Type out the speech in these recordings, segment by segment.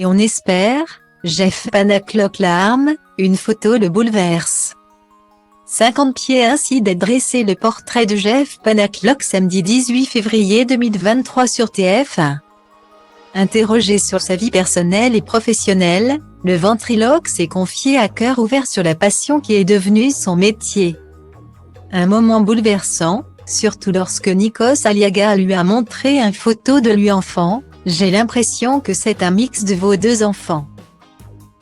Et on espère, Jeff Panaclock l'arme, une photo le bouleverse. 50 pieds ainsi d'être dressé le portrait de Jeff Panaclock samedi 18 février 2023 sur TF1. Interrogé sur sa vie personnelle et professionnelle, le ventriloque s'est confié à cœur ouvert sur la passion qui est devenue son métier. Un moment bouleversant, surtout lorsque Nikos Aliaga lui a montré une photo de lui enfant. J'ai l'impression que c'est un mix de vos deux enfants.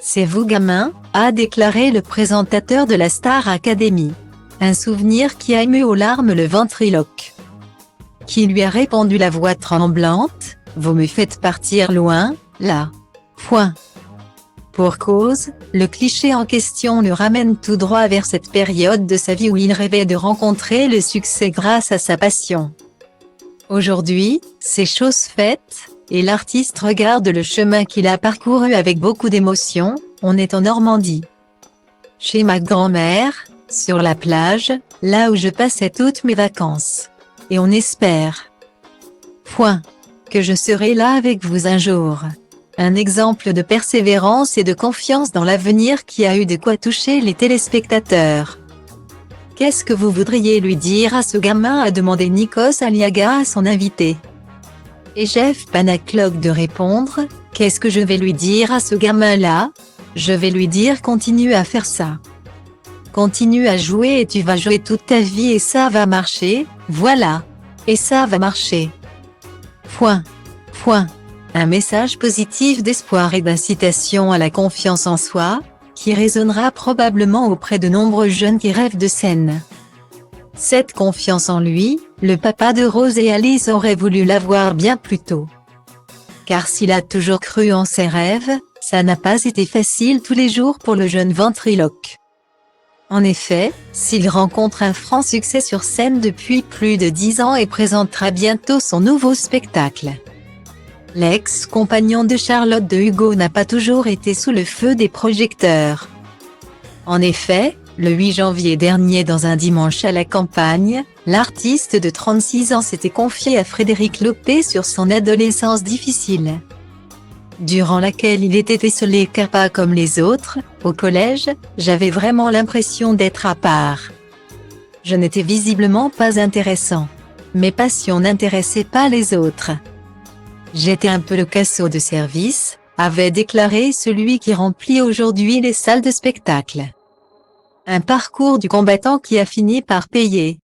C'est vous gamin, a déclaré le présentateur de la Star Academy. Un souvenir qui a ému aux larmes le ventriloque. Qui lui a répondu la voix tremblante, vous me faites partir loin, là. Point. Pour cause, le cliché en question le ramène tout droit vers cette période de sa vie où il rêvait de rencontrer le succès grâce à sa passion. Aujourd'hui, c'est chose faite, et l'artiste regarde le chemin qu'il a parcouru avec beaucoup d'émotion. On est en Normandie. Chez ma grand-mère, sur la plage, là où je passais toutes mes vacances. Et on espère. Que je serai là avec vous un jour. Un exemple de persévérance et de confiance dans l'avenir qui a eu de quoi toucher les téléspectateurs. Qu'est-ce que vous voudriez lui dire à ce gamin, a demandé Nikos Aliaga à son invité. Et Jeff Panaclock de répondre, qu'est-ce que je vais lui dire à ce gamin-là? Je vais lui dire continue à faire ça. Continue à jouer et tu vas jouer toute ta vie et ça va marcher, voilà. Et ça va marcher. Un message positif d'espoir et d'incitation à la confiance en soi, qui résonnera probablement auprès de nombreux jeunes qui rêvent de scène. Cette confiance en lui, le papa de Rose et Alice aurait voulu l'avoir bien plus tôt. Car s'il a toujours cru en ses rêves, ça n'a pas été facile tous les jours pour le jeune ventriloque. En effet, s'il rencontre un franc succès sur scène depuis plus de 10 ans et présentera bientôt son nouveau spectacle. L'ex-compagnon de Charlotte de Hugo n'a pas toujours été sous le feu des projecteurs. En effet, le 8 janvier dernier dans un dimanche à la campagne, l'artiste de 36 ans s'était confié à Frédéric Lopez sur son adolescence difficile. Durant laquelle il était isolé car pas comme les autres, au collège, j'avais vraiment l'impression d'être à part. Je n'étais visiblement pas intéressant. Mes passions n'intéressaient pas les autres. J'étais un peu le cassos de service, avait déclaré celui qui remplit aujourd'hui les salles de spectacle. Un parcours du combattant qui a fini par payer.